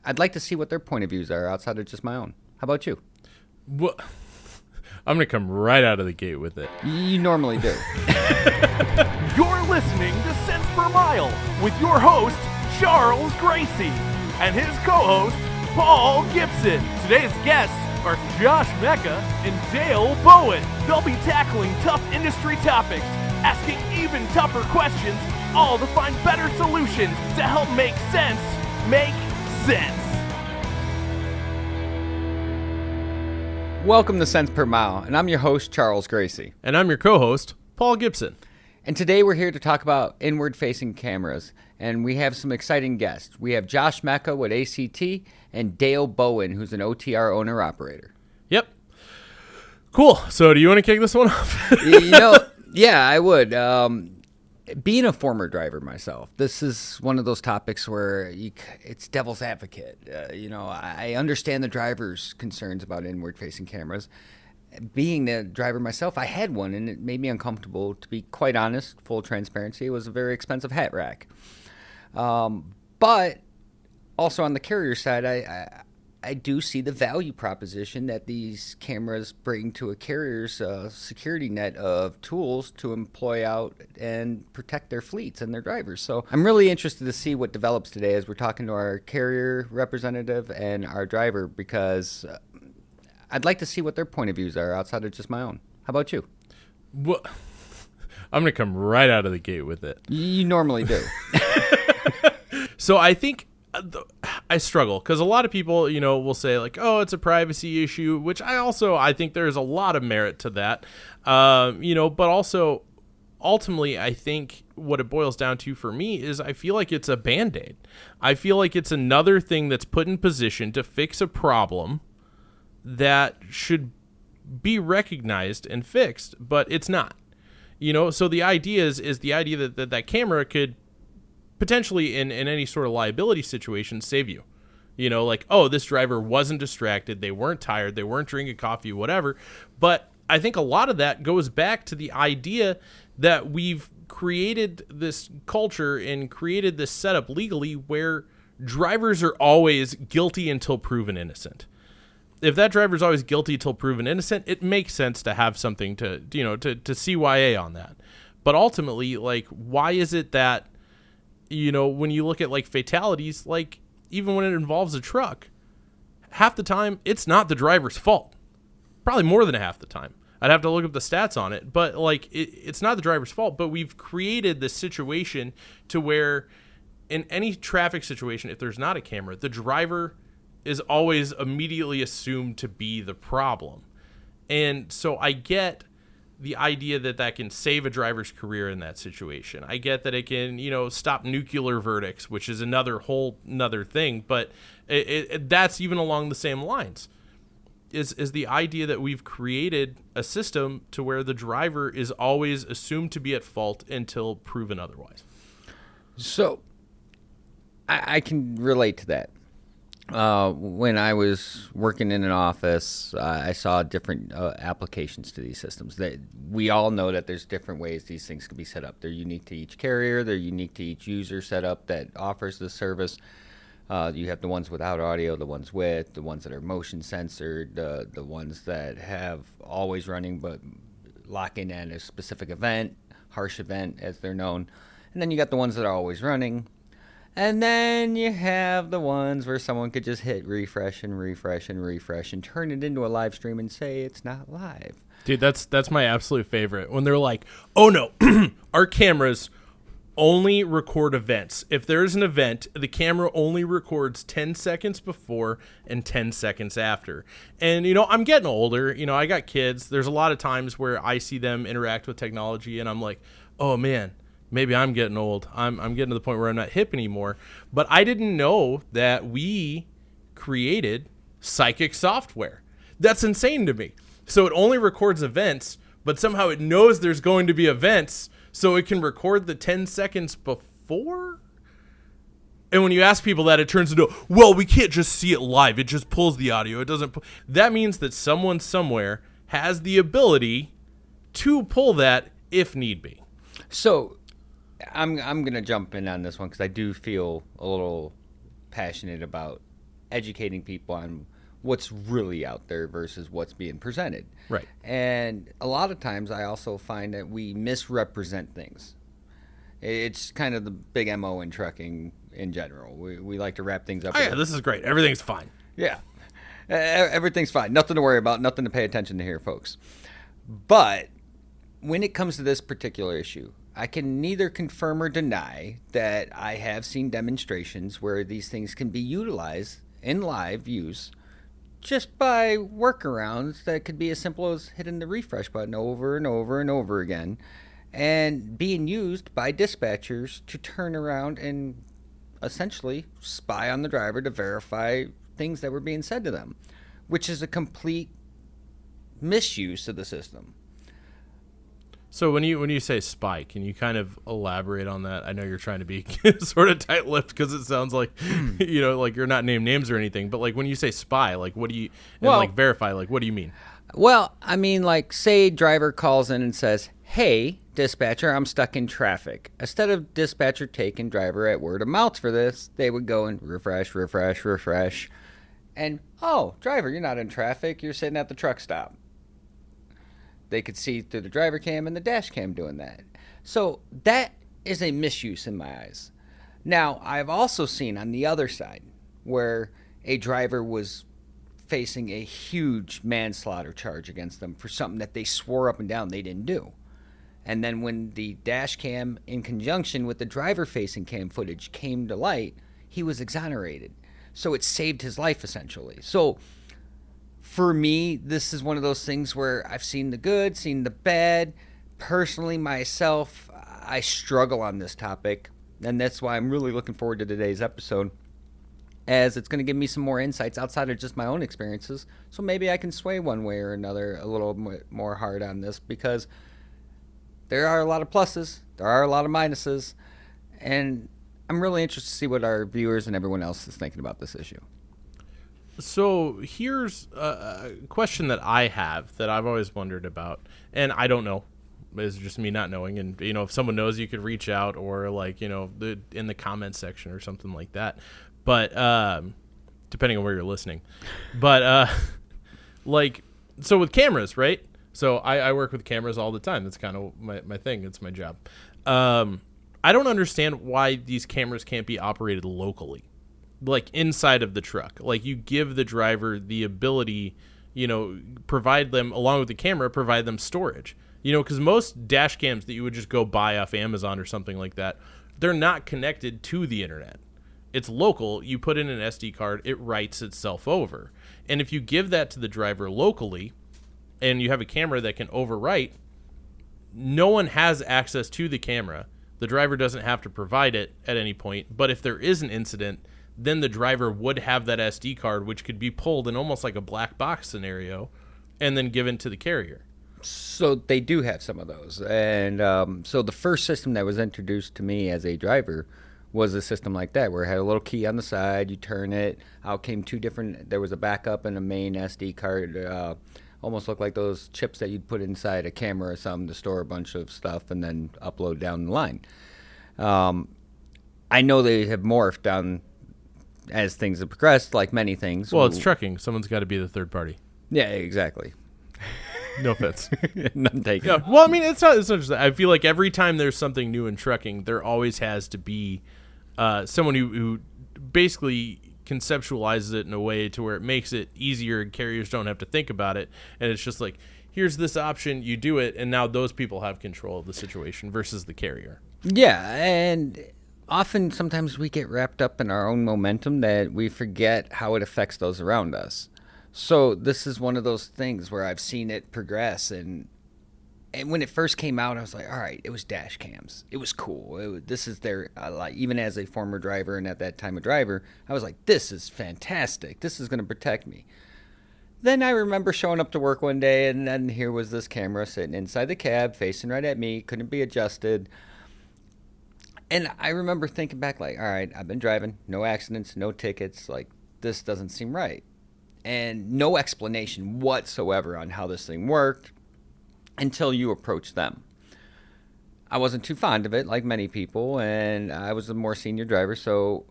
I'd like to see what their point of views are outside of just my own. How about you? Well, I'm going to come right out of the gate with it. You normally do. You're listening to Cents Per Mile with your host, Charles Gracey, and his co-host, Paul Gibson. Today's guests are Josh Mecca and Dale Bowen. They'll be tackling tough industry topics, asking even tougher questions, all to find better solutions to help make sense make sense. Welcome to Cents Per Mile, and I'm your host, Charles Gracey. And I'm your co-host, Paul Gibson. And today we're here to talk about inward-facing cameras, and we have some exciting guests. We have Josh Mecca with ACT and Dale Bowen, who's an OTR owner-operator. Yep. Cool. So do you want to kick this one off? Yeah, I would. Being a former driver myself, this is one of those topics where it's devil's advocate. I understand the driver's concerns about inward-facing cameras. Being the driver myself, I had one, and it made me uncomfortable. To be quite honest, full transparency, it was a very expensive hat rack. But also on the carrier side, I do see the value proposition that these cameras bring to a carrier's security net of tools to employ out and protect their fleets and their drivers. So I'm really interested to see what develops today as we're talking to our carrier representative and our driver, because I'd like to see what their point of views are outside of just my own. How about you? Well, I'm going to come right out of the gate with it. You normally do. So I think I struggle because a lot of people, will say like, oh, it's a privacy issue, which I think there's a lot of merit to that. But also ultimately, I think what it boils down to for me is I feel like it's a Band-Aid. I feel like it's another thing that's put in position to fix a problem that should be recognized and fixed, but it's not. So the idea is the idea that camera could potentially in any sort of liability situation save you. Like, oh, this driver wasn't distracted, they weren't tired, they weren't drinking coffee, whatever. But I think a lot of that goes back to the idea that we've created this culture and created this setup legally where drivers are always guilty until proven innocent. If that driver's always guilty until proven innocent, it makes sense to have something to CYA on that. But ultimately, like, why is it that when you look at like fatalities, like even when it involves a truck, half the time it's not the driver's fault. Probably more than half the time. I'd have to look up the stats on it, but like it's not the driver's fault. But we've created this situation to where in any traffic situation, if there's not a camera, the driver is always immediately assumed to be the problem. And so I get the idea that can save a driver's career in that situation. I get that it can, stop nuclear verdicts, which is another thing, but that's even along the same lines. Is the idea that we've created a system to where the driver is always assumed to be at fault until proven otherwise. So I can relate to that. When I was working in an office, I saw different applications to these systems. We all know that there's different ways these things can be set up. They're unique to each carrier. They're unique to each user setup that offers the service. You have the ones without audio, the ones with, the ones that are motion censored, the ones that have always running but lock in at a specific event, harsh event as they're known. And then you got the ones that are always running. And then you have the ones where someone could just hit refresh and refresh and refresh and turn it into a live stream and say it's not live. Dude, that's my absolute favorite. When they're like, oh no, our cameras only record events. If there's an event, the camera only records 10 seconds before and 10 seconds after. And, I'm getting older. I got kids. There's a lot of times where I see them interact with technology and I'm like, oh man, maybe I'm getting old. I'm getting to the point where I'm not hip anymore. But I didn't know that we created psychic software. That's insane to me. So it only records events, but somehow it knows there's going to be events, so it can record the 10 seconds before? And when you ask people that, it turns into, well, we can't just see it live. It just pulls the audio. It doesn't. That means that someone somewhere has the ability to pull that if need be. So I'm going to jump in on this one because I do feel a little passionate about educating people on what's really out there versus what's being presented. Right. And a lot of times I also find that we misrepresent things. It's kind of the big MO in trucking in general. We like to wrap things up. Oh, yeah, this is great. Everything's fine. Yeah. Everything's fine. Nothing to worry about. Nothing to pay attention to here, folks. But when it comes to this particular issue, I can neither confirm or deny that I have seen demonstrations where these things can be utilized in live use just by workarounds that could be as simple as hitting the refresh button over and over and over again and being used by dispatchers to turn around and essentially spy on the driver to verify things that were being said to them, which is a complete misuse of the system. So when you say spy, can you kind of elaborate on that? I know you're trying to be sort of tight-lipped because it sounds like, like you're not naming names or anything. But like when you say spy, like what do you, and like verify, like what do you mean? Well, I mean, like say driver calls in and says, "Hey, dispatcher, I'm stuck in traffic." Instead of dispatcher taking driver at word of mouth for this, they would go and refresh. And, "Oh, driver, you're not in traffic. You're sitting at the truck stop." They could see through the driver cam and the dash cam doing that. So that is a misuse in my eyes. Now, I've also seen on the other side where a driver was facing a huge manslaughter charge against them for something that they swore up and down they didn't do. And then when the dash cam in conjunction with the driver facing cam footage came to light, he was exonerated. So it saved his life essentially. So for me, this is one of those things where I've seen the good, seen the bad. Personally, myself, I struggle on this topic, and that's why I'm really looking forward to today's episode, as it's going to give me some more insights outside of just my own experiences, so maybe I can sway one way or another a little more hard on this, because there are a lot of pluses, there are a lot of minuses, and I'm really interested to see what our viewers and everyone else is thinking about this issue. So here's a question that I have that I've always wondered about, and I don't know. It's just me not knowing. And, if someone knows, you could reach out or, like, in the comment section or something like that. But depending on where you're listening. But, so with cameras, right? So I work with cameras all the time. That's kind of my thing. It's my job. I don't understand why these cameras can't be operated locally. Like inside of the truck, like you give the driver the ability, provide them along with the camera, provide them storage, because most dash cams that you would just go buy off Amazon or something like that, they're not connected to the internet. It's local. You put in an SD card, it writes itself over. And if you give that to the driver locally and you have a camera that can overwrite, no one has access to the camera. The driver doesn't have to provide it at any point. But if there is an incident, then the driver would have that SD card, which could be pulled in almost like a black box scenario and then given to the carrier. So they do have some of those. And so the first system that was introduced to me as a driver was a system like that, where it had a little key on the side, you turn it, out came two different, there was a backup and a main SD card, almost looked like those chips that you'd put inside a camera or something to store a bunch of stuff and then upload down the line. I know they have morphed down as things have progressed, like many things. Well, it's trucking. Someone's got to be the third party. Yeah, exactly. No offense. None taken. Yeah, well, I mean, it's not just that. I feel like every time there's something new in trucking, there always has to be someone who basically conceptualizes it in a way to where it makes it easier and carriers don't have to think about it. And it's just like, here's this option, you do it, and now those people have control of the situation versus the carrier. Yeah, and sometimes we get wrapped up in our own momentum that we forget how it affects those around us. So this is one of those things where I've seen it progress, and when it first came out, I was like, all right, it was dash cams. It was cool. This is their, even as a former driver and at that time a driver, I was like, this is fantastic. This is going to protect me. Then I remember showing up to work one day, and then here was this camera sitting inside the cab, facing right at me, couldn't be adjusted. And I remember thinking back, like, all right, I've been driving, no accidents, no tickets, like, this doesn't seem right. And no explanation whatsoever on how this thing worked until you approach them. I wasn't too fond of it, like many people, and I was a more senior driver, so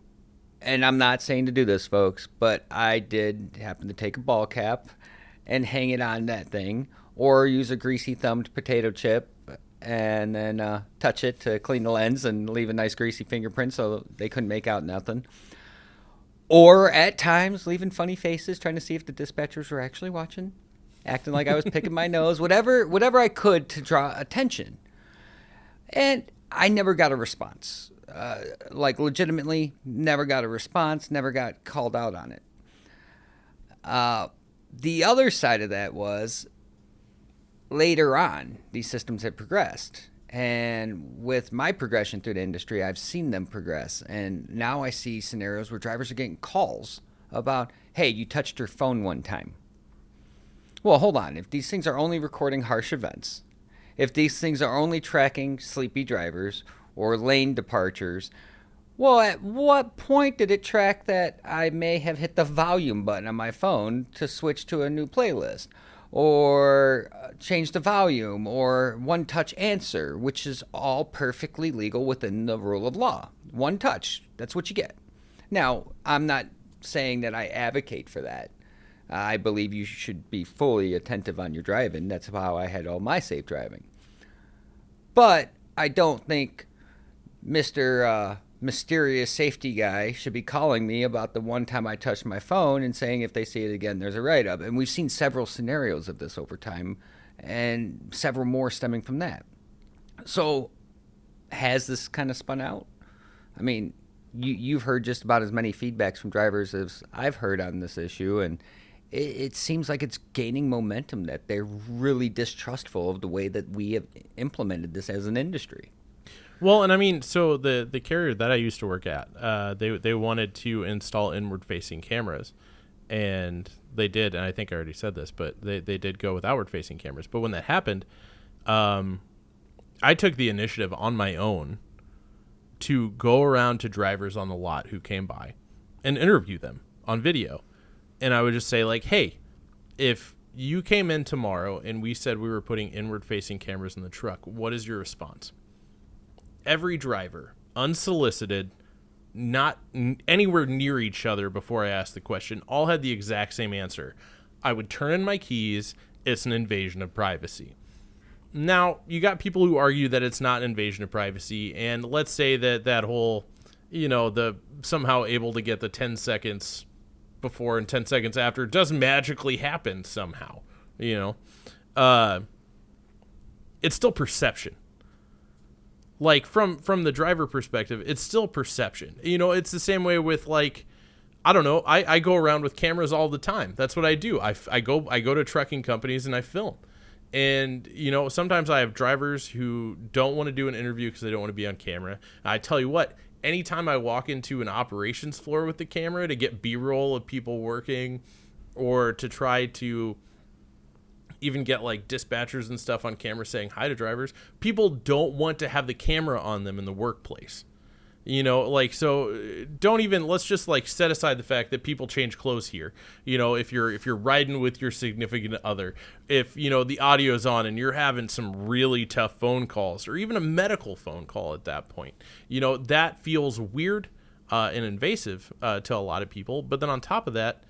and I'm not saying to do this, folks, but I did happen to take a ball cap and hang it on that thing, or use a greasy thumbed potato chip and then touch it to clean the lens and leave a nice greasy fingerprint so they couldn't make out nothing. Or at times leaving funny faces trying to see if the dispatchers were actually watching, acting like I was picking my nose, whatever I could to draw attention. And I never got a response. Like legitimately never got a response, never got called out on it. The other side of that was later on, these systems had progressed. And with my progression through the industry, I've seen them progress. And now I see scenarios where drivers are getting calls about, hey, you touched your phone one time. Well, hold on. If these things are only recording harsh events, if these things are only tracking sleepy drivers or lane departures, well, at what point did it track that I may have hit the volume button on my phone to switch to a new playlist? Or change the volume, or one touch answer, which is all perfectly legal within the rule of law. One touch, that's what you get. Now, I'm not saying that I advocate for that. I believe you should be fully attentive on your driving. That's how I had all my safe driving. But I don't think Mr. Mysterious safety guy should be calling me about the one time I touched my phone and saying if they see it again, there's a write-up. And we've seen several scenarios of this over time and several more stemming from that. So has this kind of spun out? I mean, you've heard just about as many feedbacks from drivers as I've heard on this issue, and it seems like it's gaining momentum, that they're really distrustful of the way that we have implemented this as an industry. Well, and I mean, so the carrier that I used to work at, they wanted to install inward-facing cameras, and they did, and I think I already said this, but they did go with outward-facing cameras. But when that happened, I took the initiative on my own to go around to drivers on the lot who came by and interview them on video. And I would just say, like, hey, if you came in tomorrow and we said we were putting inward-facing cameras in the truck, what is your response? Every driver, unsolicited, not anywhere near each other before I asked the question, all had the exact same answer. I would turn in my keys. It's an invasion of privacy. Now, you got people who argue that it's not an invasion of privacy, and let's say that whole, the somehow able to get the 10 seconds before and 10 seconds after does magically happen somehow, it's still perception. Like from the driver perspective, it's still perception. It's the same way with, like, I don't know. I go around with cameras all the time. That's what I do. I go to trucking companies and I film. And, sometimes I have drivers who don't want to do an interview because they don't want to be on camera. I tell you what, anytime I walk into an operations floor with the camera to get B-roll of people working, or to try to even get like dispatchers and stuff on camera saying hi to drivers, people don't want to have the camera on them in the workplace. So don't even, let's just like set aside the fact that people change clothes here. If you're riding with your significant other, if the audio's on and you're having some really tough phone calls, or even a medical phone call at that point, that feels weird and invasive to a lot of people. But then on top of that,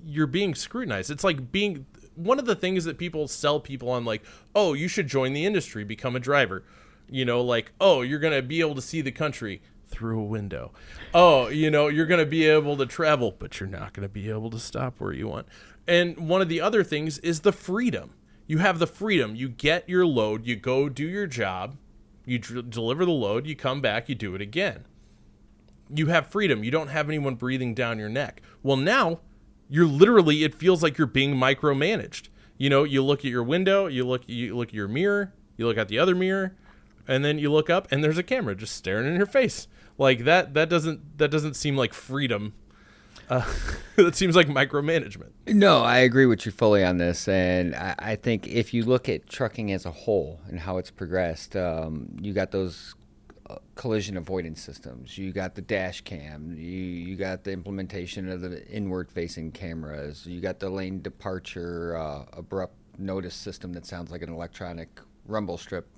you're being scrutinized. It's like being one of the things that people sell people on, like, oh, you should join the industry, become a driver. Like, oh, you're going to be able to see the country through a window. Oh, you're going to be able to travel, but you're not going to be able to stop where you want. And one of the other things is the freedom. You have the freedom. You get your load, you go do your job, you deliver the load, you come back, you do it again. You have freedom. You don't have anyone breathing down your neck. Well, now you're literally, it feels like you're being micromanaged. You look at your window, you look at your mirror, you look at the other mirror, and then you look up and there's a camera just staring in your face. Like that doesn't seem like freedom. It seems like micromanagement. No, I agree with you fully on this. And I think if you look at trucking as a whole and how it's progressed, you got those collision avoidance systems. You got the dash cam. You got the implementation of the inward-facing cameras. You got the lane departure abrupt notice system that sounds like an electronic rumble strip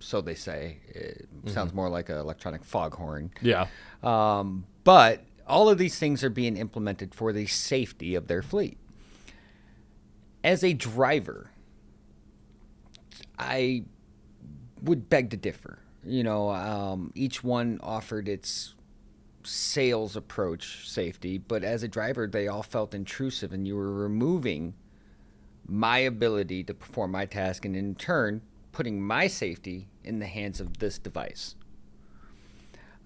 so they say. It sounds more like an electronic foghorn. Yeah. But all of these things are being implemented for the safety of their fleet. As a driver, I would beg to differ. Each one offered its sales approach safety, but as a driver, they all felt intrusive, and you were removing my ability to perform my task, and in turn, putting my safety in the hands of this device.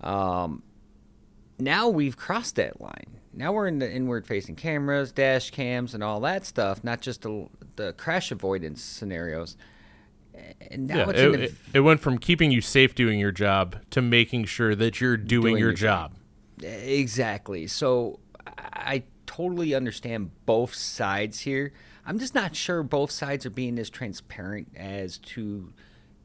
Now we've crossed that line. Now we're in the inward-facing cameras, dash cams, and all that stuff, not just the crash avoidance scenarios. And now it went from keeping you safe doing your job to making sure that you're doing your job. Exactly. So I totally understand both sides here. I'm just not sure both sides are being as transparent as to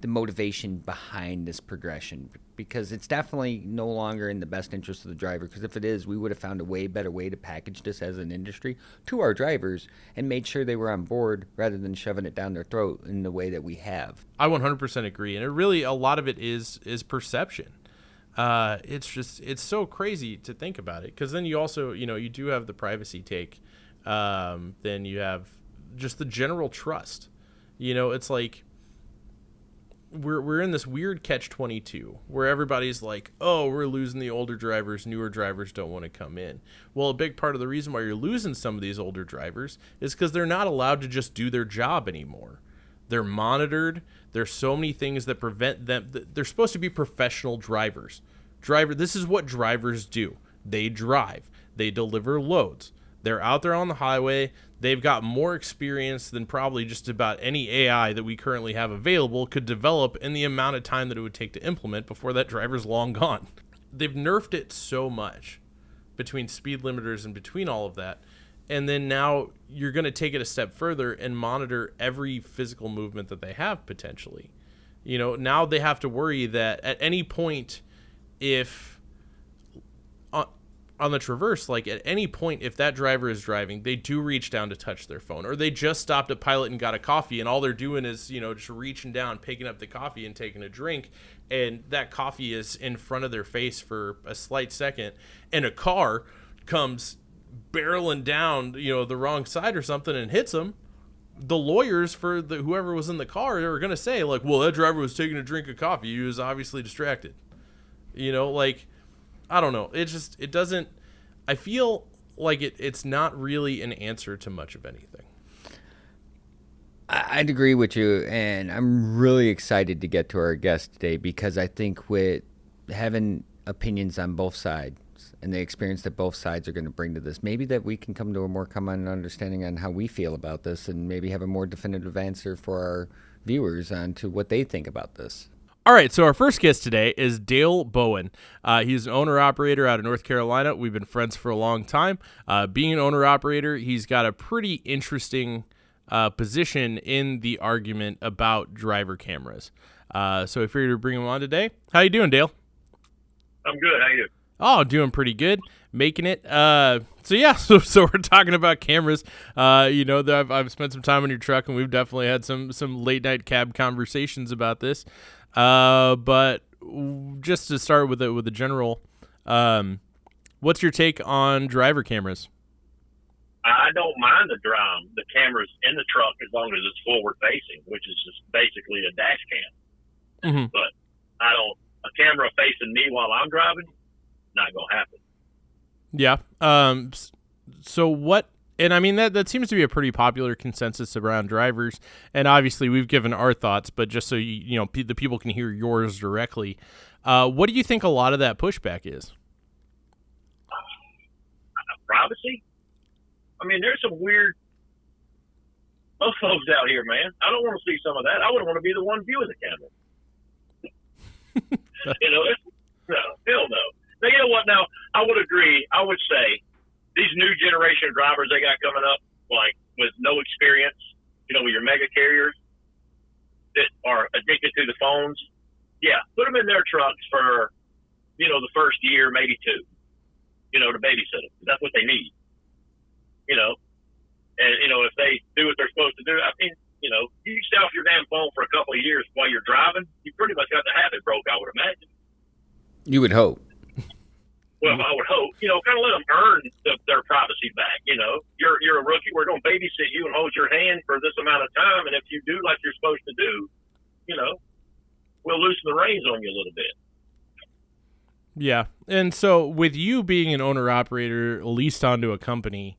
the motivation behind this progression, because it's definitely no longer in the best interest of the driver, because if it is, we would have found a way better way to package this as an industry to our drivers and made sure they were on board rather than shoving it down their throat in the way that we have. I 100% agree. And a lot of it is perception. It's so crazy to think about it, because then you also, you do have the privacy take. Then you have just the general trust. It's like we're in this weird catch-22 where everybody's like, oh, we're losing the older drivers, newer drivers don't want to come in. Well, a big part of the reason why you're losing some of these older drivers is because they're not allowed to just do their job anymore. They're monitored. There's so many things that prevent them. They're supposed to be professional drivers. This is what drivers do. They drive. They deliver loads. They're out there on the highway. They've got more experience than probably just about any AI that we currently have available could develop in the amount of time that it would take to implement before that driver's long gone. They've nerfed it so much between speed limiters and between all of that. And then now you're going to take it a step further and monitor every physical movement that they have potentially. Now they have to worry that at any point, if on the traverse, like at any point, if that driver is driving, they do reach down to touch their phone, or they just stopped at Pilot and got a coffee, and all they're doing is, just reaching down, picking up the coffee and taking a drink, and that coffee is in front of their face for a slight second, and a car comes barreling down, the wrong side or something and hits them. The lawyers for whoever was in the car are going to say, like, well, that driver was taking a drink of coffee. He was obviously distracted. I don't know. It doesn't, I feel like it's not really an answer to much of anything. I'd agree with you, and I'm really excited to get to our guest today, because I think with having opinions on both sides and the experience that both sides are going to bring to this, maybe that we can come to a more common understanding on how we feel about this, and maybe have a more definitive answer for our viewers on to what they think about this. All right, so our first guest today is Dale Bowen. He's an owner-operator out of North Carolina. We've been friends for a long time. Being an owner-operator, he's got a pretty interesting position in the argument about driver cameras. So I figured to bring him on today. How you doing, Dale? I'm good. How you? Oh, doing pretty good. Making it. So we're talking about cameras. I've spent some time in your truck, and we've definitely had some late-night cab conversations about this. But just to start with a general, what's your take on driver cameras? I don't mind the cameras in the truck as long as it's forward facing, which is just basically a dash cam. Mm-hmm. But a camera facing me while I'm driving, not going to happen. Yeah. So what, and I mean, that seems to be a pretty popular consensus around drivers. And obviously we've given our thoughts, but just so the people can hear yours directly. What do you think a lot of that pushback is? Privacy? I mean, there's some weird folks out here, man. I don't want to see some of that. I wouldn't want to be the one viewing the camera. No, hell no. Now, you know what? Now, I would agree. I would say these new generation of drivers they got coming up, like with no experience, with your mega carriers that are addicted to the phones. Yeah, put them in their trucks for, the first year, maybe two, to babysit them. That's what they need. And, if they do what they're supposed to do, I mean, You know, you stay off your damn phone for a couple of years while you're driving, you pretty much got the habit broke, I would imagine. You would hope. Well, I would hope, you know, kind of let them earn their privacy back. You know, you're a rookie. We're going to babysit you and hold your hand for this amount of time. And if you do like you're supposed to do, you know, we'll loosen the reins on you a little bit. Yeah. And so with you being an owner-operator leased onto a company,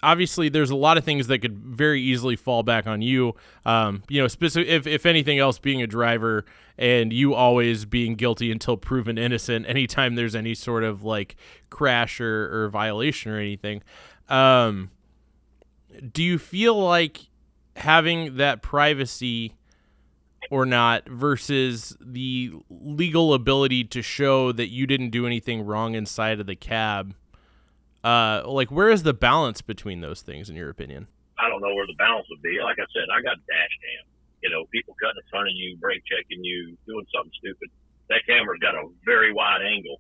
obviously there's a lot of things that could very easily fall back on you. You know, if anything else, being a driver and you always being guilty until proven innocent anytime there's any sort of like crash or violation or anything. Do you feel like having that privacy or not versus the legal ability to show that you didn't do anything wrong inside of the cab, like where is the balance between those things in your opinion? I don't know where the balance would be. Like I said, I got dash cam. You know, people cutting in front of you, brake checking you, doing something stupid. That camera's got a very wide angle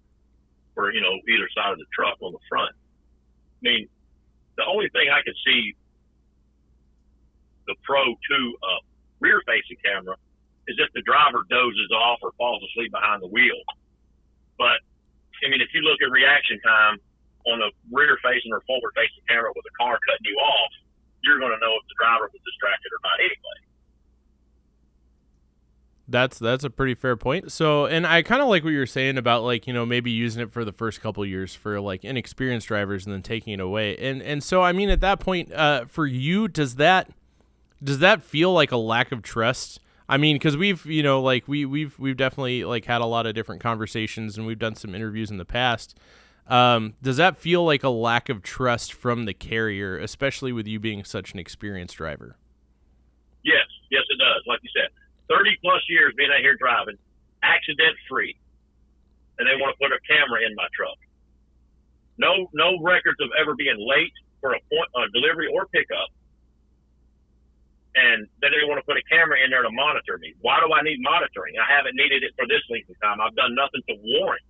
for, you know, either side of the truck on the front. I mean, the only thing I could see the pro to a rear-facing camera is if the driver dozes off or falls asleep behind the wheel. But, I mean, if you look at reaction time on a rear-facing or forward-facing camera with a car cutting you off, you're going to know if the driver was distracted or not anyway. That's a pretty fair point. So, and I kind of like what you're saying about like, you know, maybe using it for the first couple of years for like inexperienced drivers and then taking it away. And so, I mean, at that point, for you, does that feel like a lack of trust? I mean, because we've, you know, like we've definitely like had a lot of different conversations and we've done some interviews in the past. Does that feel like a lack of trust from the carrier, especially with you being such an experienced driver? Yes, it does. Like you said, 30 plus years being out here driving, accident free, and they want to put a camera in my truck. No records of ever being late for a delivery or pickup. And then they want to put a camera in there to monitor me. Why do I need monitoring? I haven't needed it for this length of time. I've done nothing to warrant.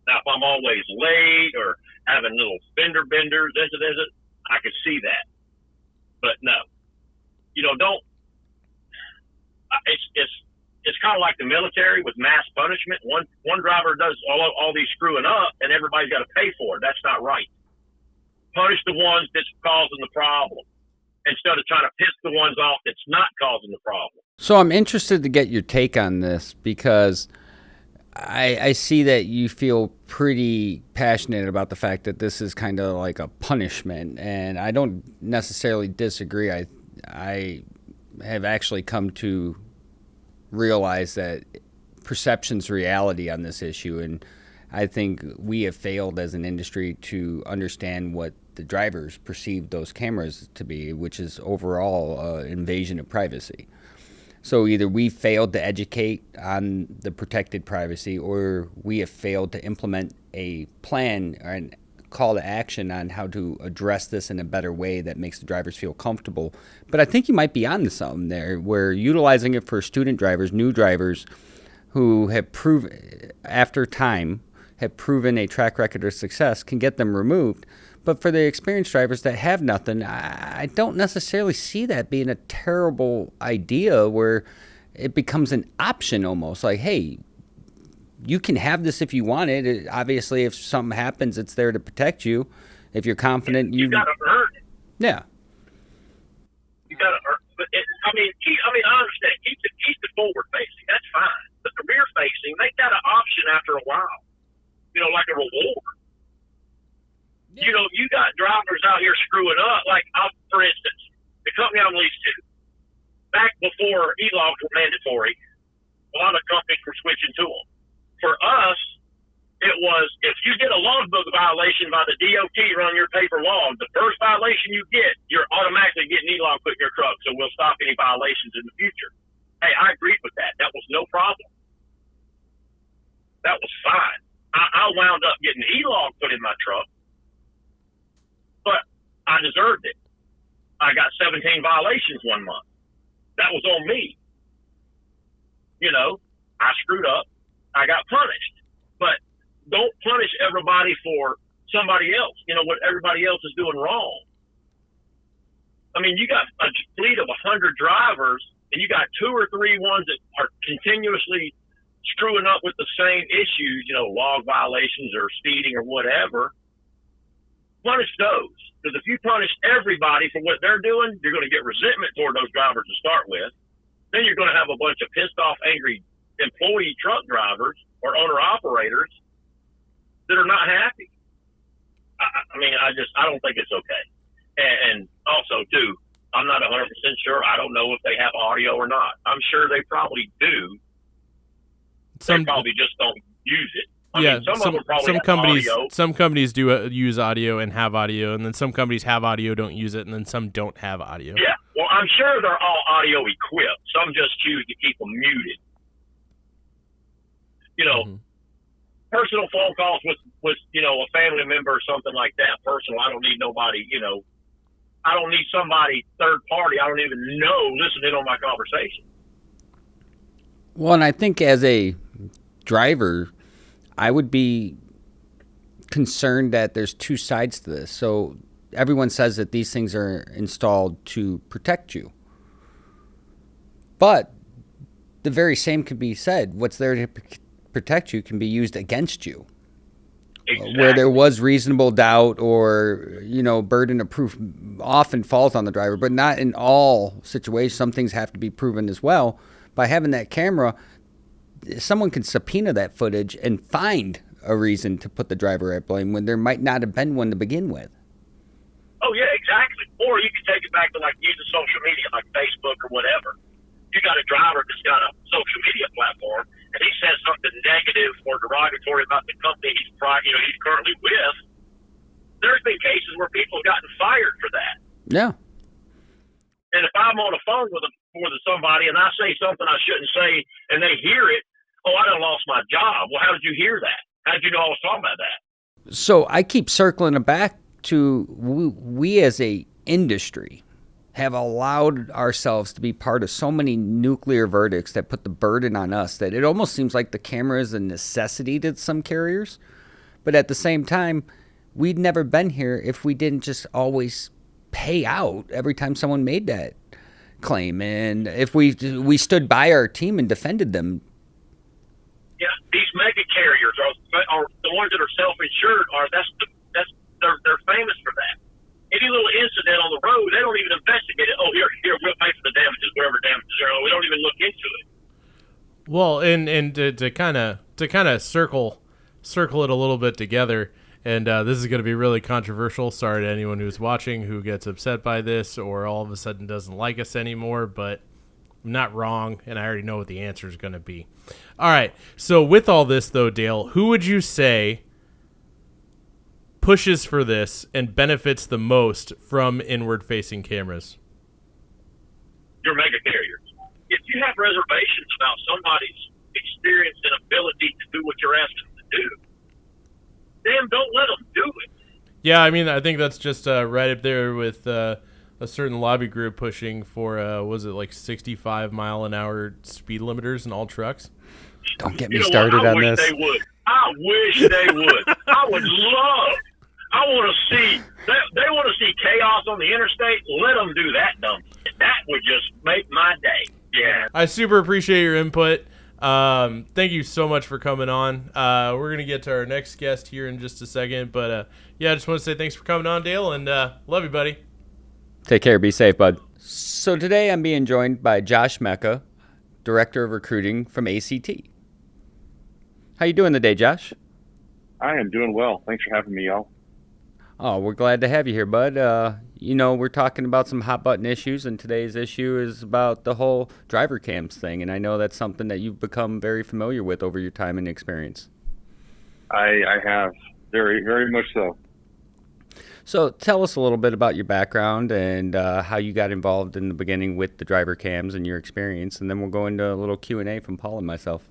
Now, if I'm always late or having little fender benders, I could see that. But no, you know, don't. It's kind of like the military with mass punishment. One driver does all these screwing up, and everybody's got to pay for it. That's not right. Punish the ones that's causing the problem, instead of trying to piss the ones off that's not causing the problem. So I'm interested to get your take on this because I see that you feel pretty passionate about the fact that this is kind of like a punishment, and I don't necessarily disagree. I have actually come to realize that perception's reality on this issue, and I think we have failed as an industry to understand what the drivers perceive those cameras to be, which is overall invasion of privacy. So either we failed to educate on the protected privacy, or we have failed to implement a plan or a call to action on how to address this in a better way that makes the drivers feel comfortable. But I think you might be onto something there. We're utilizing it for student drivers, new drivers who have proven, after time, have proven a track record of success, can get them removed. But for the experienced drivers that have nothing, I don't necessarily see that being a terrible idea where it becomes an option almost. Like, hey, you can have this if you want it. Obviously, if something happens, it's there to protect you. If you're confident, you got to earn it. Yeah. You got to earn. But I mean, I understand. Keep the forward facing. That's fine. But the rear facing, make that an option after a while. You know, like a reward. Yeah. You know, you got drivers out here screwing up. Like, for instance, the company I'm leased to, back before e-logs were mandatory, a lot of companies were switching to them. For us, it was, if you get a logbook violation by the DOT, run your paper log. The first violation you get, you're automatically getting e-log put in your truck, so we'll stop any violations in the future. Hey, I agreed with that. That was no problem. That was fine. I wound up getting e-log put in my truck, but I deserved it. I got 17 violations one month. That was on me. You know, I screwed up. I got punished. But don't punish everybody for somebody else, you know, what everybody else is doing wrong. I mean, you got a fleet of 100 drivers, and you got 2 or 3 ones that are continuously screwing up with the same issues, log violations or speeding or whatever. Punish those. Because if you punish everybody for what they're doing, you're going to get resentment toward those drivers to start with. Then you're going to have a bunch of pissed off, angry employee truck drivers or owner operators that are not happy. I don't think it's okay. And also, too, I'm not 100% sure. I don't know if they have audio or not. I'm sure they probably do. They probably just don't use it. I mean, some companies do use audio and have audio, and then some companies have audio, don't use it, and then some don't have audio. Yeah, well, I'm sure they're all audio equipped. Some just choose to keep them muted. Personal phone calls with a family member or something like that. Personal, I don't need nobody. I don't need somebody third party I don't even know listening on my conversation. Well, and I think as a driver, I would be concerned that there's 2 sides to this. So everyone says that these things are installed to protect you. But the very same could be said. What's there to protect you can be used against you. Exactly. Where there was reasonable doubt or, burden of proof often falls on the driver, but not in all situations. Some things have to be proven as well. By having that camera, someone can subpoena that footage and find a reason to put the driver at blame when there might not have been one to begin with. Oh, yeah, exactly. Or you can take it back to, using social media, like Facebook or whatever. You got a driver that's got a social media platform, and he says something negative or derogatory about the company he's currently with. There's been cases where people have gotten fired for that. Yeah. And if I'm on a phone with somebody and I say something I shouldn't say and they hear it, I done lost my job. Well, how did you hear that? How did you know I was talking about that? So I keep circling it back to we as a industry have allowed ourselves to be part of so many nuclear verdicts that put the burden on us that it almost seems like the camera is a necessity to some carriers. But at the same time, we'd never been here if we didn't just always pay out every time someone made that claim. And if we stood by our team and defended them. Yeah, these mega carriers are the ones that are self-insured. They're famous for that. Any little incident on the road, they don't even investigate it. Oh, here, we'll pay for the damages, whatever damages are. We don't even look into it. Well, and to kind of circle it a little bit together, and this is going to be really controversial. Sorry to anyone who's watching who gets upset by this or all of a sudden doesn't like us anymore, but I'm not wrong, and I already know what the answer is going to be. All right, so with all this, though, Dale, who would you say pushes for this and benefits the most from inward-facing cameras? Your mega carriers. If you have reservations about somebody's experience and ability to do what you're asking them to do, then don't let them do it. Yeah, I think that's just right up there with a certain lobby group pushing for, was it 65-mile-an-hour speed limiters in all trucks? Don't get me started on this. I wish they would. I would love. I want to see. They want to see chaos on the interstate. Let them do that dumb. That would just make my day. Yeah. I super appreciate your input. Thank you so much for coming on. We're going to get to our next guest here in just a second. But, I just want to say thanks for coming on, Dale, and love you, buddy. Take care. Be safe, bud. So today I'm being joined by Josh Mecca, Director of Recruiting from ACT. How you doing today, Josh? I am doing well. Thanks for having me, y'all. Oh, we're glad to have you here, bud. We're talking about some hot button issues, and today's issue is about the whole driver cams thing, and I know that's something that you've become very familiar with over your time and experience. I have, very, very much so. So tell us a little bit about your background and how you got involved in the beginning with the driver cams and your experience, and then we'll go into a little Q&A from Paul and myself.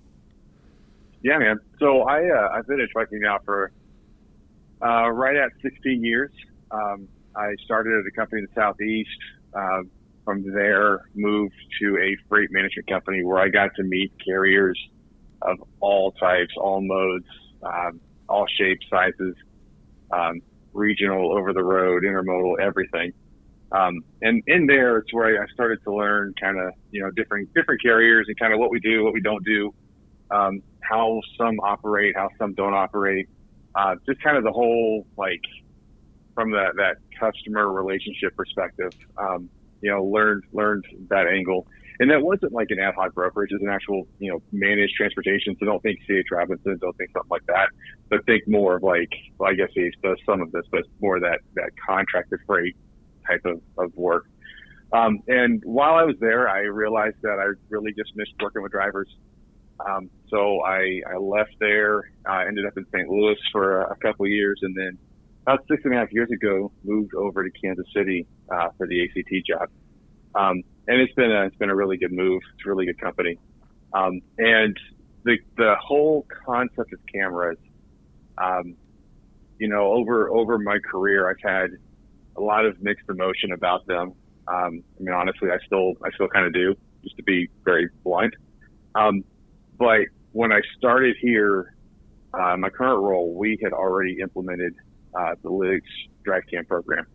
Yeah, man. So I've been in trucking now for right at 16 years. I started at a company in the Southeast. From there, moved to a freight management company where I got to meet carriers of all types, all modes, all shapes, sizes, regional, over the road, intermodal, everything. And in there, it's where I started to learn kind of, different carriers and kind of what we do, what we don't do, how some operate, how some don't operate, just kind of the whole, like, from that customer relationship perspective, learned that angle. And that wasn't like an ad hoc brokerage. It's an actual, managed transportation. So don't think C.H. Robinson, don't think something like that, but think more of like, well, I guess C.H. does some of this, but more that contracted freight type of work. And while I was there, I realized that I really just missed working with drivers. So I left there, ended up in St. Louis for a couple of years, and then about 6.5 years ago, moved over to Kansas City for the ACT job. And it's been a really good move. It's a really good company. And the whole concept of cameras, over my career, I've had a lot of mixed emotion about them. Honestly, I still kind of do, just to be very blunt. But when I started here, my current role, we had already implemented the Lytics drive cam program.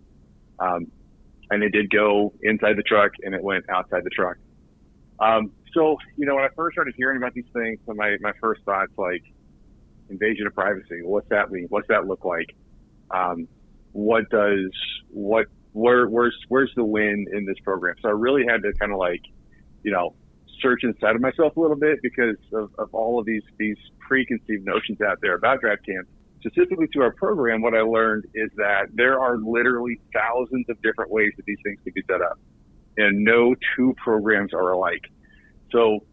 And it did go inside the truck and it went outside the truck. So, when I first started hearing about these things, so my first thoughts, like, invasion of privacy, what's that mean? What's that look like? Where's the win in this program? So I really had to kind of search inside of myself a little bit because of all of these preconceived notions out there about drive cams. Specifically to our program, what I learned is that there are literally thousands of different ways that these things can be set up, and no two programs are alike. So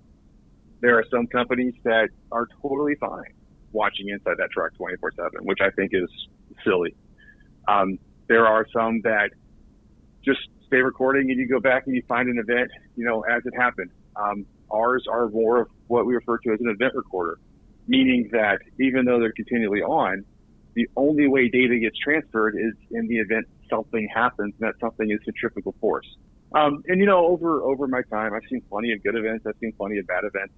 there are some companies that are totally fine watching inside that truck 24/7, which I think is silly. There are some that just stay recording and you go back and you find an event, as it happened. Ours are more of what we refer to as an event recorder, meaning that even though they're continually on, the only way data gets transferred is in the event something happens, and that something is centrifugal force. Over my time, I've seen plenty of good events. I've seen plenty of bad events.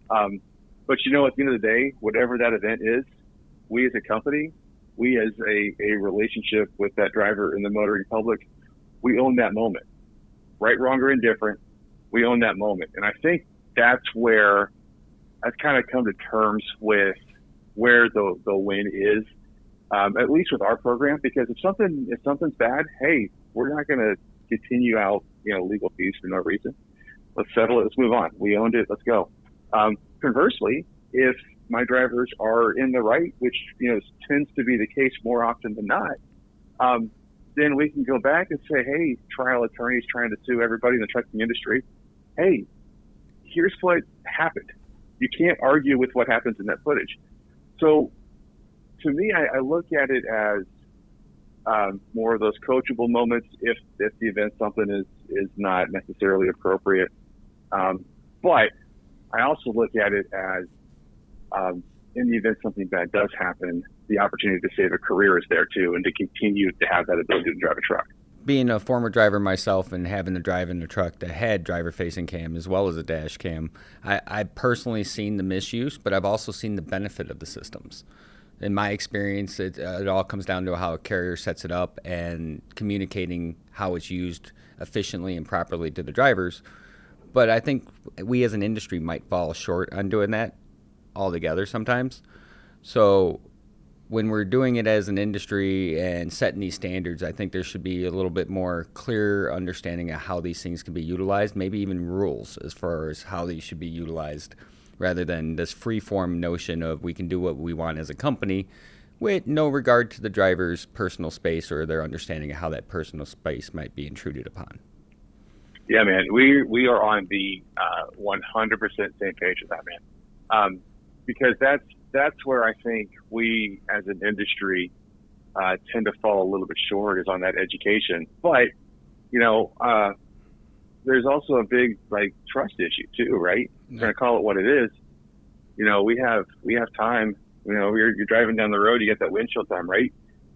But at the end of the day, whatever that event is, we as a company, we as a relationship with that driver in the motoring public, we own that moment. Right, wrong, or indifferent, we own that moment. And I think that's where I've kind of come to terms with where the win is, at least with our program, because if something's bad, hey, we're not going to continue out, legal fees for no reason. Let's settle it. Let's move on. We owned it. Let's go. Conversely, if my drivers are in the right, which, tends to be the case more often than not, then we can go back and say, hey, trial attorneys trying to sue everybody in the trucking industry. Hey, here's what happened. You can't argue with what happens in that footage. So to me, I look at it as more of those coachable moments if the event something is not necessarily appropriate. But I also look at it as in the event something bad does happen, the opportunity to save a career is there too, and to continue to have that ability to drive a truck. Being a former driver myself and having to drive in a truck that had driver-facing cam as well as a dash cam, I've personally seen the misuse, but I've also seen the benefit of the systems. In my experience, it all comes down to how a carrier sets it up and communicating how it's used efficiently and properly to the drivers. But I think we as an industry might fall short on doing that altogether sometimes. So when we're doing it as an industry and setting these standards, I think there should be a little bit more clear understanding of how these things can be utilized, maybe even rules as far as how these should be utilized, rather than this free-form notion of we can do what we want as a company with no regard to the driver's personal space or their understanding of how that personal space might be intruded upon. Yeah, man, we are on the 100% same page with that, man. Because that's where I think we as an industry tend to fall a little bit short, is on that education. But, there's also a big trust issue too, right? We're going to call it what it is. We have time. You're driving down the road, you get that windshield time, right?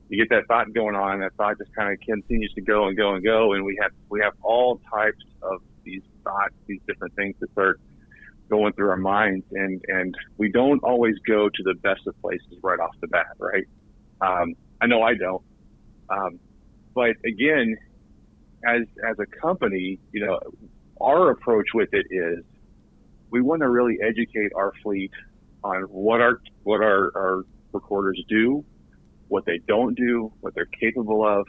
You get that thought going on. That thought just kind of continues to go and go and go. And we have all types of these thoughts, these different things that start going through our minds, and we don't always go to the best of places right off the bat, right? I know I don't. But again, as a company, our approach with it is we want to really educate our fleet on what our recorders do, what they don't do, what they're capable of,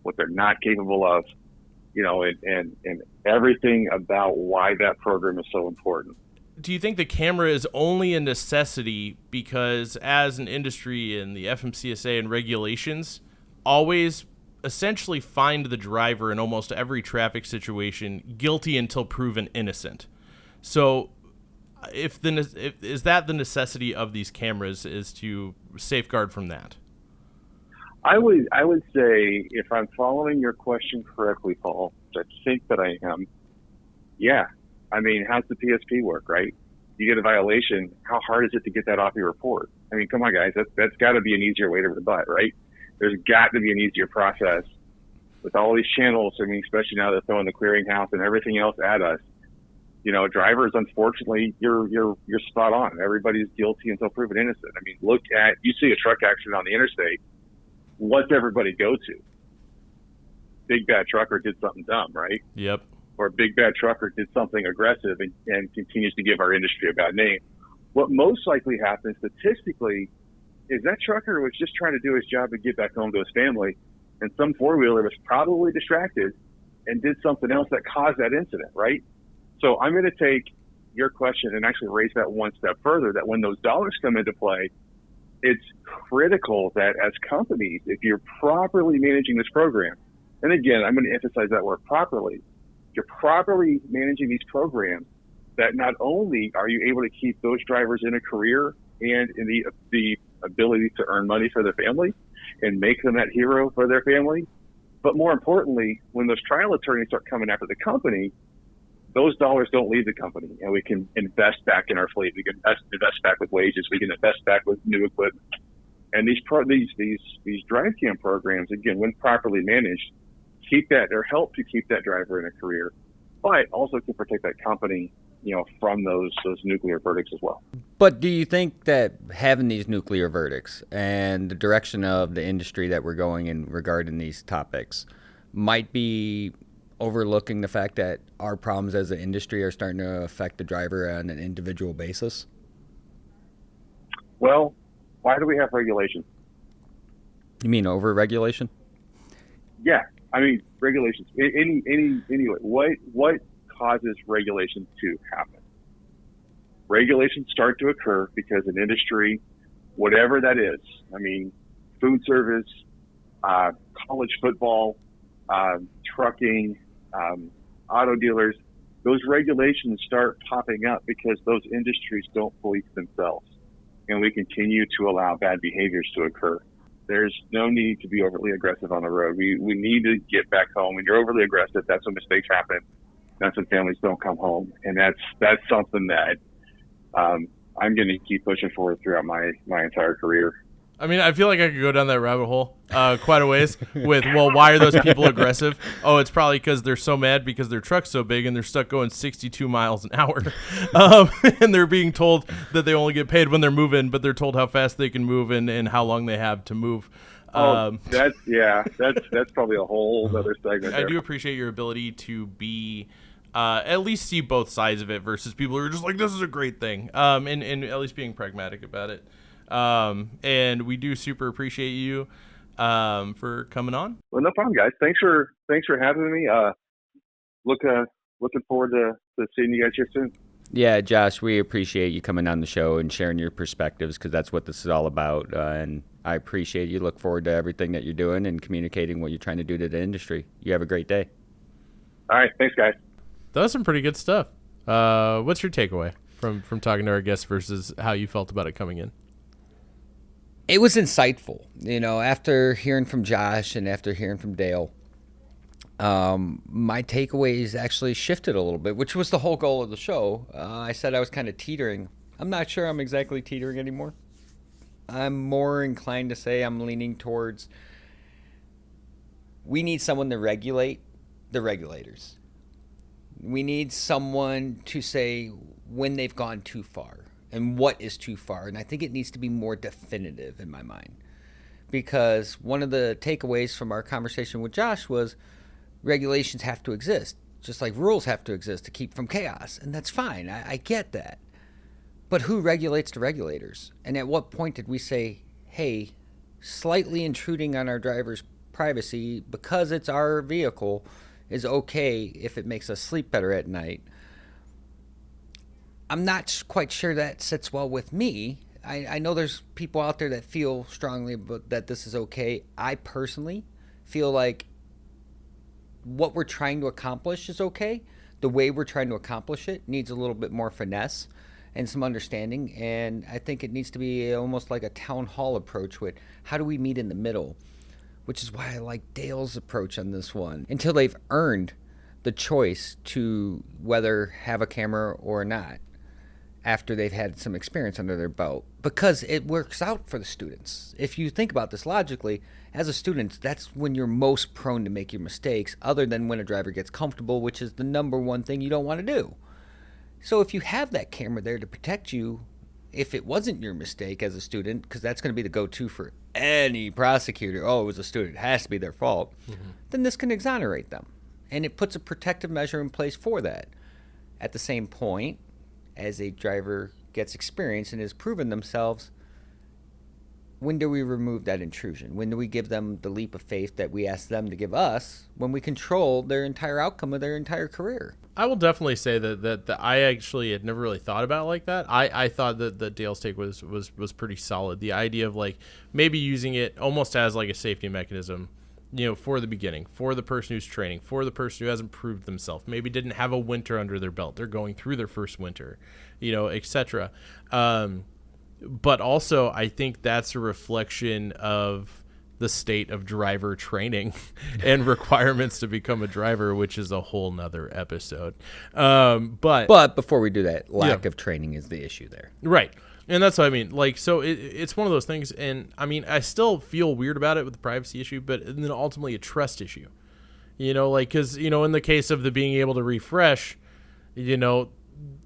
what they're not capable of, and everything about why that program is so important. Do you think the camera is only a necessity because as an industry and the FMCSA and regulations always essentially find the driver in almost every traffic situation guilty until proven innocent? So is that the necessity of these cameras, is to safeguard from that? I would say, if I'm following your question correctly, Paul, which I think that I am, yeah. I mean, how's the PSP work, right? You get a violation, how hard is it to get that off your report? I mean, come on, guys, that's got to be an easier way to rebut, right? There's got to be an easier process with all these channels. I mean, especially now they're throwing the clearinghouse and everything else at us. Drivers, unfortunately, you're spot on. Everybody's guilty until proven innocent. I mean, you see a truck accident on the interstate. What's everybody go to? Big bad trucker did something dumb, right? Yep. Or big bad trucker did something aggressive and continues to give our industry a bad name. What most likely happens statistically is that trucker was just trying to do his job and get back home to his family, and some four-wheeler was probably distracted and did something else that caused that incident, right? So I'm going to take your question and actually raise that one step further, that when those dollars come into play, it's critical that as companies, if you're properly managing this program, and again, I'm going to emphasize that word properly, you're properly managing these programs, that not only are you able to keep those drivers in a career and in the ability to earn money for their family and make them that hero for their family, but more importantly, when those trial attorneys start coming after the company, those dollars don't leave the company, and we can invest back in our fleet. We can invest back with wages. We can invest back with new equipment. And these drive cam programs, again, when properly managed, keep that or help to keep that driver in a career, but also to protect that company, from those nuclear verdicts as well. But do you think that having these nuclear verdicts and the direction of the industry that we're going in regarding these topics might be overlooking the fact that our problems as an industry are starting to affect the driver on an individual basis? Well, why do we have regulation? You mean over-regulation? Yeah, I mean regulations. Anyway, what causes regulations to happen? Regulations start to occur because an industry, whatever that is, I mean, food service, college football, trucking, auto dealers, those regulations start popping up because those industries don't police themselves, and we continue to allow bad behaviors to occur. There's no need to be overly aggressive on the road. We need to get back home. When you're overly aggressive, that's when mistakes happen. That's when families don't come home, and that's something that I'm going to keep pushing forward throughout my entire career. I mean, I feel like I could go down that rabbit hole quite a ways with, well, why are those people aggressive? Oh, it's probably because they're so mad because their truck's so big and they're stuck going 62 miles an hour. And they're being told that they only get paid when they're moving, but they're told how fast they can move and how long they have to move. That's probably a whole other segment. I do appreciate your ability to be at least see both sides of it versus people who are just like, this is a great thing, and at least being pragmatic about it. And we do super appreciate you for coming on. Well, no problem, guys. Thanks for having me. Looking forward to seeing you guys here soon. Yeah, Josh, we appreciate you coming on the show and sharing your perspectives, because that's what this is all about. And I appreciate you. Look forward to everything that you're doing and communicating what you're trying to do to the industry. You have a great day. All right. Thanks, guys. That was some pretty good stuff. What's your takeaway from talking to our guests versus how you felt about it coming in? It was insightful. After hearing from Josh and after hearing from Dale, my takeaways actually shifted a little bit, which was the whole goal of the show. I said I was kind of teetering. I'm not sure I'm exactly teetering anymore. I'm more inclined to say I'm leaning towards we need someone to regulate the regulators. We need someone to say when they've gone too far and what is too far. And I think it needs to be more definitive in my mind. Because one of the takeaways from our conversation with Josh was regulations have to exist, just like rules have to exist to keep from chaos. And that's fine. I get that. But who regulates the regulators? And at what point did we say, hey, slightly intruding on our driver's privacy because it's our vehicle is okay if it makes us sleep better at night? I'm not quite sure that sits well with me. I know there's people out there that feel strongly that this is okay. I personally feel like what we're trying to accomplish is okay. The way we're trying to accomplish it needs a little bit more finesse and some understanding, and I think it needs to be almost like a town hall approach with how do we meet in the middle, which is why I like Dale's approach on this one. Until they've earned the choice to whether have a camera or not after they've had some experience under their belt, because it works out for the students. If you think about this logically, as a student, that's when you're most prone to make your mistakes, other than when a driver gets comfortable, which is the number one thing you don't want to do. So if you have that camera there to protect you, if it wasn't your mistake as a student, because that's going to be the go-to for any prosecutor, oh, it was a student, it has to be their fault, then this can exonerate them. And it puts a protective measure in place for that. At the same point, as a driver gets experience and has proven themselves, when do we remove that intrusion? When do we give them the leap of faith that we ask them to give us when we control their entire outcome of their entire career? I will definitely say that I actually had never really thought about it like that. I thought that Dale's take was pretty solid. The idea of like maybe using it almost as like a safety mechanism, you know, for the beginning, for the person who's training, for the person who hasn't proved themselves, maybe didn't have a winter under their belt. They're going through their first winter, you know, etc. But also, I think that's a reflection of the state of driver training and requirements to become a driver, which is a whole nother episode. But before we do that, lack of training is the issue there. Right. And that's what I mean. Like, so it's one of those things. And I mean, I still feel weird about it with the privacy issue, but then ultimately a trust issue, you know, like, cause you know, in the case of the being able to refresh, you know,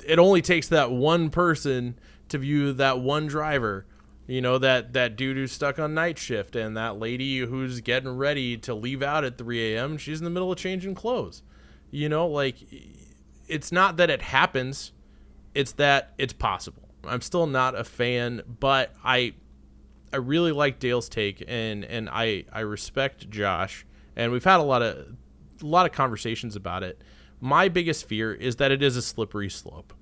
it only takes that one person to view that one driver, you know, that dude who's stuck on night shift and that lady who's getting ready to leave out at 3 a.m. She's in the middle of changing clothes, you know, like it's not that it happens. It's that it's possible. I'm still not a fan, but I really like Dale's take, and I respect Josh, and we've had a lot of conversations about it. My biggest fear is that it is a slippery slope.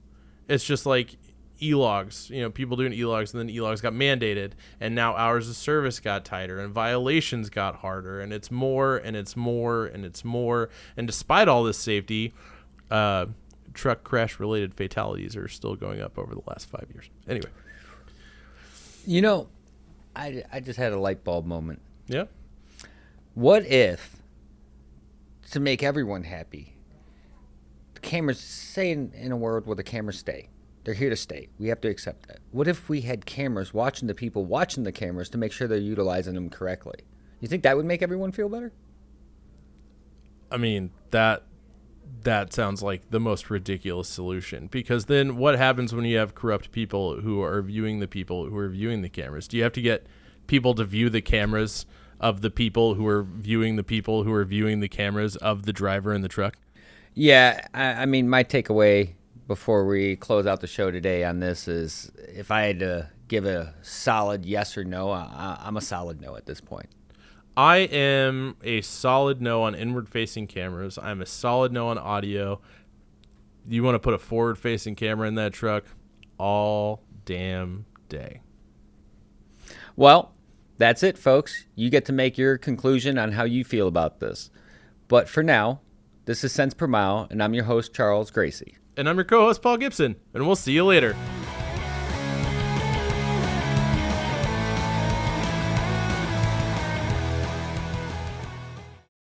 It's just like e-logs, you know, people doing e-logs, and then e-logs got mandated, and now hours of service got tighter, and violations got harder, and it's more, and it's more, and it's more, and despite all this safety, truck crash related fatalities are still going up over the last 5 years. Anyway, you know, I just had a light bulb moment. Yeah. What if, to make everyone happy, the cameras, say in a world where the cameras stay, they're here to stay. We have to accept that. What if we had cameras watching the people watching the cameras to make sure they're utilizing them correctly? You think that would make everyone feel better? I mean, that sounds like the most ridiculous solution, because then what happens when you have corrupt people who are viewing the people who are viewing the cameras? Do you have to get people to view the cameras of the people who are viewing the people who are viewing the cameras of the driver in the truck? Yeah, I mean, my takeaway before we close out the show today on this is if I had to give a solid yes or no, I'm a solid no at this point. I am a solid no on inward-facing cameras. I'm a solid no on audio. You want to put a forward-facing camera in that truck all damn day. Well, that's it, folks. You get to make your conclusion on how you feel about this. But for now, this is Cents Per Mile, and I'm your host, Charles Gracey. And I'm your co-host, Paul Gibson, and we'll see you later.